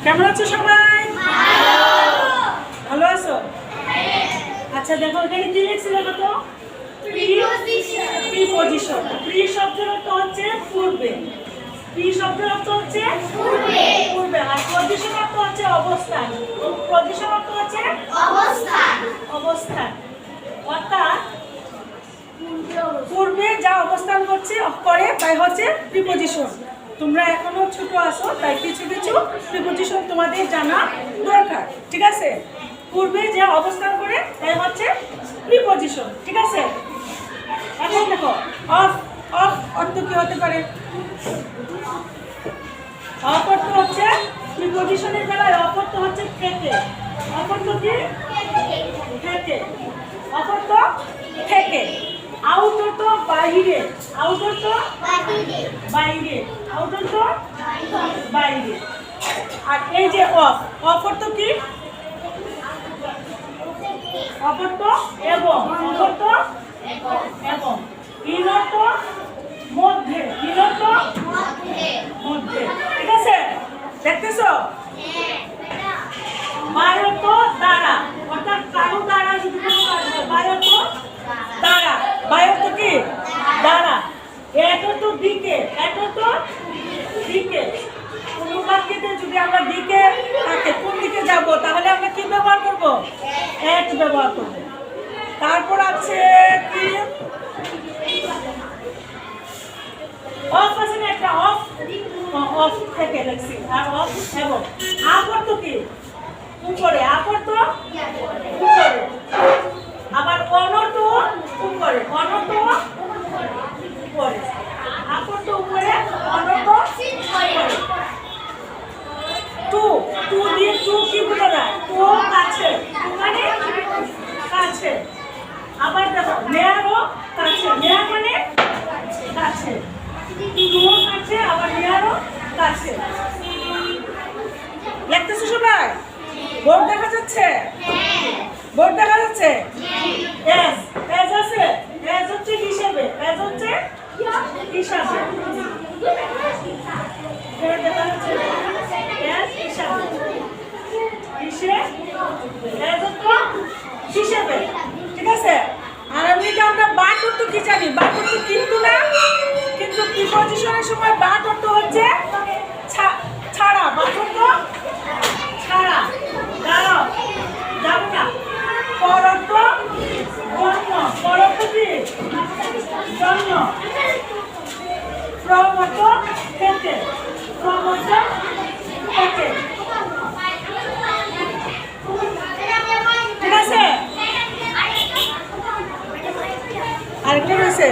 কেমন আছো সবাই? ভালো আছো? আচ্ছা দেখো এখানে কি লিখছিলে কত? প্রিপজিশন। প্রি শব্দের অর্থ হচ্ছে পূর্বে। প্রি শব্দের অর্থ হচ্ছে পূর্বে। পূর্বে। আর পজিশন অর্থ হচ্ছে অবস্থান। পজিশন অর্থ হচ্ছে অবস্থান। অবস্থান। অর্থাৎ পূর্বে যা অবস্থান করছে করে তাই হচ্ছে প্রিপজিশন। তোমরা এখনো ছোট আছো তাই কিছু কিছু প্রিপজিশন তোমাদের জানা দরকার, ঠিক আছে? পূর্বে যা অবস্থান করে তাই হচ্ছে প্রিপজিশন, ঠিক আছে? এখন দেখো অফ। অফ অর্থ কি হতে পারে? অফ অর্থ হচ্ছে প্রিপজিশনের বেলায় অফ অর্থ হচ্ছে থেকে। অফ অর্থ কি? থেকে। অফ অর্থ থেকে। আউট অর্থ বাইরে। আউট অর্থ বাইরে। আউট অর্থ বাইরে। আর এই যে অফ। অফ অর্থ কি? অফ অর্থ এবং। অফ অর্থ এবং। ইন অর্থ মধ্যে। ইন অর্থ মধ্যে, ঠিক আছে? দেখতেছো? বাই অর্থ দ্বারা, অর্থাৎ কারো দ্বারা যদি কোনো কাজ হয়। বাই অর্থ দ্বারা। বাই অর্থ কি? দ্বারা। এট অর্থ দিকে। এট অর্থ দিকে। কোনো বাক্যতে যদি আমরা দিকে থাকে কোন দিকে যাব তাহলে আমরা কি ব্যবহার করব? এট ব্যবহার করব। তারপর আছে কি? অফ আছে না একটা? অফ। অফ থেকে লিখছি। আর অফ এবং। আপ অর্থ কি? উপরে। আপ অর্থ উপরে। আবার অন অর্থ উপরে। অন অর্থ উপরে। আপ অর্থ উপরে, অন অর্থ উপরে। টু। টু দিয়ে টু কি বোঝা যায়? টু কাছে। টু মানে কাছে। আবার দেখো নেয়ারও কাছে। নেয়ার মানে কাছে। টু কাছে, আবার নেয়ারও কাছে। দেখতেছো সবাই? বোর্ড দেখা যাচ্ছে? বোর্ড দেখা যাচ্ছে? এস। এস আছে? এস হচ্ছে হিসেবে। এস হচ্ছে হিসাবে। বোর্ড দেখা যাচ্ছে? এস হিসাবে। এস হচ্ছে হিসেবে, ঠিক আছে? আর এমনিতে আমরা বাট অর্থ কি জানি? বাট অর্থ কিন্তু না, কিন্তু প্রিপজিশনের সময় বাট অর্থ হচ্ছে ছাড়া। বাট অর্থ ছাড়া। দাঁড়াও, যাবো না। পর অর্থ জন্ম। পর অর্থ কি? জন্ম। ফ্রম অর্থ থেকে। ফ্রম অর্থ থেকে, ঠিক আছে? আরেকটা রয়েছে।